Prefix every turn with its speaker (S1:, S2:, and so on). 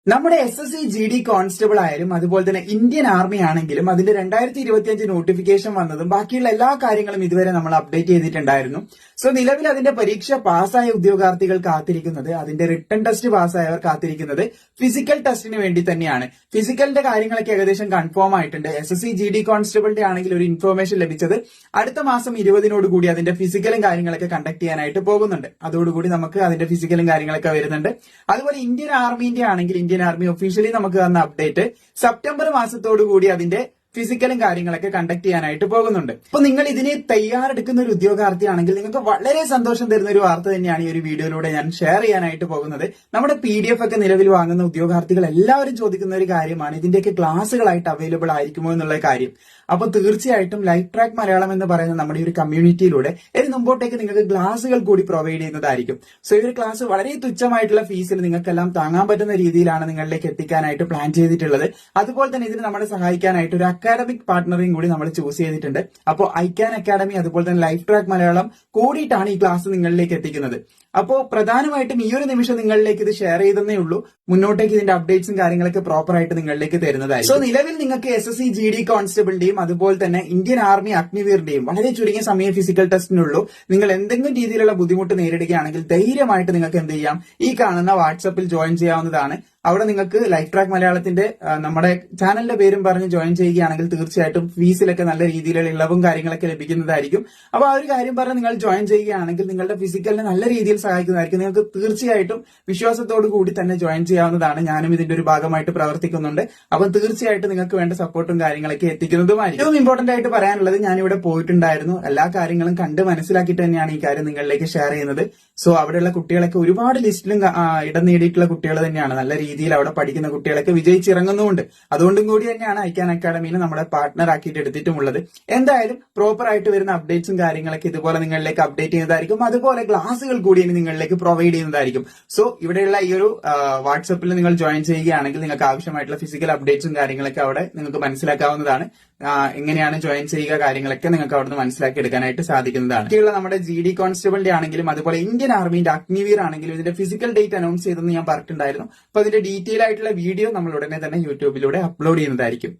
S1: നമ്മുടെ SSC GD constable ആയാലും അതുപോലെ തന്നെ ഇന്ത്യൻ ആർമി ആണെങ്കിലും അതിന്റെ 2025 നോട്ടിഫിക്കേഷൻ വന്നതും ബാക്കിയുള്ള എല്ലാ കാര്യങ്ങളും ഇതുവരെ നമ്മൾ അപ്ഡേറ്റ് ചെയ്തിട്ടുണ്ടായിരുന്നു. സോ നിലവിൽ അതിന്റെ പരീക്ഷ പാസ്സായ ഉദ്യോഗാർത്ഥികൾ കാത്തിരിക്കുന്നത്, അതിന്റെ റിട്ടൺ ടെസ്റ്റ് പാസ്സായവർ കാത്തിരിക്കുന്നത് ഫിസിക്കൽ ടെസ്റ്റിന് വേണ്ടി തന്നെയാണ്. ഫിസിക്കലിന്റെ കാര്യങ്ങളൊക്കെ ഏകദേശം കൺഫേം ആയിട്ടുണ്ട്. SSC GD കോൺസ്റ്റബിളിന്റെ ആണെങ്കിൽ ഒരു ഇൻഫർമേഷൻ ലഭിച്ചത് അടുത്ത മാസം 20 കൂടി അതിന്റെ ഫിസിക്കലും കാര്യങ്ങളൊക്കെ കണ്ടക്ട് ചെയ്യാനായിട്ട് പോകുന്നുണ്ട്. അതോടുകൂടി നമുക്ക് അതിന്റെ ഫിസിക്കലും കാര്യങ്ങളൊക്കെ വരുന്നുണ്ട്. അതുപോലെ ഇന്ത്യൻ ആർമിന്റെ ആണെങ്കിൽ ഇന്ത്യൻ ആർമി ഒഫീഷ്യലി നമുക്ക് തന്ന അപ്ഡേറ്റ് സെപ്റ്റംബർ മാസത്തോടു കൂടി അതിന്റെ ഫിസിക്കലും കാര്യങ്ങളൊക്കെ കണ്ടക്ട് ചെയ്യാനായിട്ട് പോകുന്നുണ്ട്. അപ്പൊ നിങ്ങൾ ഇതിന് തയ്യാറെടുക്കുന്ന ഒരു ഉദ്യോഗാർത്ഥിയാണെങ്കിൽ നിങ്ങൾക്ക് വളരെ സന്തോഷം തരുന്ന ഒരു വാർത്ത തന്നെയാണ് ഈ ഒരു വീഡിയോയിലൂടെ ഞാൻ ഷെയർ ചെയ്യാനായിട്ട് പോകുന്നത്. നമ്മുടെ PDF ഒക്കെ നിലവിൽ വാങ്ങുന്ന ഉദ്യോഗാർത്ഥികൾ എല്ലാവരും ചോദിക്കുന്ന ഒരു കാര്യമാണ്, ഇതിന്റെയൊക്കെ ക്ലാസ്സുകളായിട്ട് അവൈലബിൾ ആയിരിക്കുമോ എന്നുള്ള കാര്യം. അപ്പൊ തീർച്ചയായിട്ടും ലൈഫ് ട്രാക്ക് മലയാളം എന്ന് പറയുന്ന നമ്മുടെ ഈ ഒരു കമ്മ്യൂണിറ്റിയിലൂടെ ഇനി മുമ്പോട്ടേക്ക് നിങ്ങൾക്ക് ക്ലാസ്സുകൾ കൂടി പ്രൊവൈഡ് ചെയ്യുന്നതായിരിക്കും. സോ ഈ ഒരു ക്ലാസ് വളരെ തുച്ഛമായിട്ടുള്ള ഫീസിൽ നിങ്ങൾക്കെല്ലാം താങ്ങാൻ പറ്റുന്ന രീതിയിലാണ് നിങ്ങളിലേക്ക് എത്തിക്കാനായിട്ട് പ്ലാൻ ചെയ്തിട്ടുള്ളത്. അതുപോലെ തന്നെ ഇതിന് നമ്മളെ സഹായിക്കാനായിട്ട് ഒരു അക്കാഡമിക് പാർട്ണറിയും കൂടി നമ്മൾ ചൂസ് ചെയ്തിട്ടുണ്ട്. അപ്പോൾ ഐക്യാൻ അക്കാഡമി അതുപോലെ തന്നെ ലൈഫ് ട്രാക്ക് മലയാളം കൂടിയിട്ടാണ് ഈ ക്ലാസ് നിങ്ങളിലേക്ക് എത്തിക്കുന്നത്. അപ്പോൾ പ്രധാനമായിട്ടും ഈ ഒരു നിമിഷം നിങ്ങളിലേക്ക് ഇത് ഷെയർ ചെയ്തേ ഉള്ളൂ. മുന്നോട്ടേക്ക് ഇതിന്റെ അപ്ഡേറ്റ്സും കാര്യങ്ങളൊക്കെ പ്രോപ്പർ ആയിട്ട് നിങ്ങളിലേക്ക് തരുന്നതായിരിക്കും. സോ നിലവിൽ നിങ്ങൾക്ക് SSC GD കോൺസ്റ്റബിളിന്റെയും അതുപോലെ തന്നെ ഇന്ത്യൻ ആർമി അഗ്നിവീറിന്റെയും വളരെ ചുരുങ്ങിയ സമയം ഫിസിക്കൽ ടെസ്റ്റിനുള്ളൂ. നിങ്ങൾ എന്തെങ്കിലും രീതിയിലുള്ള ബുദ്ധിമുട്ട് നേരിടുകയാണെങ്കിൽ ധൈര്യമായിട്ട് നിങ്ങൾക്ക് എന്ത് ചെയ്യാം, ഈ കാണുന്ന വാട്സപ്പിൽ ജോയിൻ ചെയ്യാവുന്നതാണ്. അവിടെ നിങ്ങൾക്ക് ലൈഫ് ട്രാക്ക് മലയാളത്തിന്റെ നമ്മുടെ ചാനലിന്റെ പേരും പറഞ്ഞ് ജോയിൻ ചെയ്യുകയാണെങ്കിൽ തീർച്ചയായിട്ടും ഫീസിലൊക്കെ നല്ല രീതിയിലുള്ള ഇളവും കാര്യങ്ങളൊക്കെ ലഭിക്കുന്നതായിരിക്കും. അപ്പൊ ആ ഒരു കാര്യം പറഞ്ഞ് നിങ്ങൾ ജോയിൻ ചെയ്യുകയാണെങ്കിൽ നിങ്ങളുടെ ഫിസിക്കലിനെ നല്ല രീതിയിൽ സഹായിക്കുന്നതായിരിക്കും. നിങ്ങൾക്ക് തീർച്ചയായിട്ടും വിശ്വാസത്തോടു കൂടി തന്നെ ജോയിൻ ചെയ്യാവുന്നതാണ്. ഞാനും ഇതിന്റെ ഒരു ഭാഗമായിട്ട് പ്രവർത്തിക്കുന്നുണ്ട്. അപ്പൊ തീർച്ചയായിട്ടും നിങ്ങൾക്ക് വേണ്ട സപ്പോർട്ടും കാര്യങ്ങളൊക്കെ എത്തിക്കുന്നതുമായിരിക്കും. ഏറ്റവും ഇമ്പോർട്ടന്റ് ആയിട്ട് പറയാനുള്ളത്, ഞാനിവിടെ പോയിട്ടുണ്ടായിരുന്നു. എല്ലാ കാര്യങ്ങളും കണ്ട് മനസ്സിലാക്കിയിട്ട് തന്നെയാണ് ഈ കാര്യം നിങ്ങളിലേക്ക് ഷെയർ ചെയ്യുന്നത്. സോ അവിടെയുള്ള കുട്ടികളൊക്കെ ഒരുപാട് ലിസ്റ്റിലും ഇടം നേടിയിട്ടുള്ള കുട്ടികൾ തന്നെയാണ്. നല്ല രീതിയിൽ അവിടെ പഠിക്കുന്ന കുട്ടികളൊക്കെ വിജയിച്ചിറങ്ങുന്നുമുണ്ട്. അതുകൊണ്ടും കൂടി തന്നെയാണ് ഐക്യാൻ അക്കാഡമിനെ നമ്മുടെ പാർട്ട്ണർ ആക്കിയിട്ട് എടുത്തിട്ടുമുള്ളത്. എന്തായാലും പ്രോപ്പർ ആയിട്ട് വരുന്ന അപ്ഡേറ്റ്സും കാര്യങ്ങളൊക്കെ ഇതുപോലെ നിങ്ങളിലേക്ക് അപ്ഡേറ്റ് ചെയ്യുന്നതായിരിക്കും. അതുപോലെ ക്ലാസ്സുകൾ കൂടി നിങ്ങളിലേക്ക് പ്രൊവൈഡ് ചെയ്യുന്നതായിരിക്കും. സോ ഇവിടെയുള്ള ഈ ഒരു വാട്സപ്പിൽ നിങ്ങൾ ജോയിൻ ചെയ്യുകയാണെങ്കിൽ നിങ്ങൾക്ക് ആവശ്യമായിട്ടുള്ള ഫിസിക്കൽ അപ്ഡേറ്റ്സും കാര്യങ്ങളൊക്കെ അവിടെ നിങ്ങൾക്ക് മനസ്സിലാക്കാവുന്നതാണ്. എങ്ങനെയാണ് ജോയിൻ ചെയ്യുക കാര്യങ്ങളൊക്കെ നിങ്ങൾക്ക് അവിടുന്ന് മനസ്സിലാക്കി എടുക്കാനായിട്ട് സാധിക്കുന്നതാണ്. ബാക്കിയുള്ള നമ്മുടെ GD കോൺസ്റ്റബിളിന്റെ ആണെങ്കിലും അതുപോലെ ഇന്ത്യൻ ആർമിന്റെ അഗ്നിവീർ ആണെങ്കിലും ഇതിന്റെ ഫിസിക്കൽ ഡേറ്റ് അനൗൺസ് ചെയ്തെന്ന് ഞാൻ പറഞ്ഞിട്ടുണ്ടായിരുന്നു. അപ്പൊ അതിന്റെ ഡീറ്റെയിൽ ആയിട്ടുള്ള വീഡിയോ നമ്മൾ ഉടനെ തന്നെ യൂട്യൂബിലൂടെ അപ്ലോഡ് ചെയ്യുന്നതായിരിക്കും.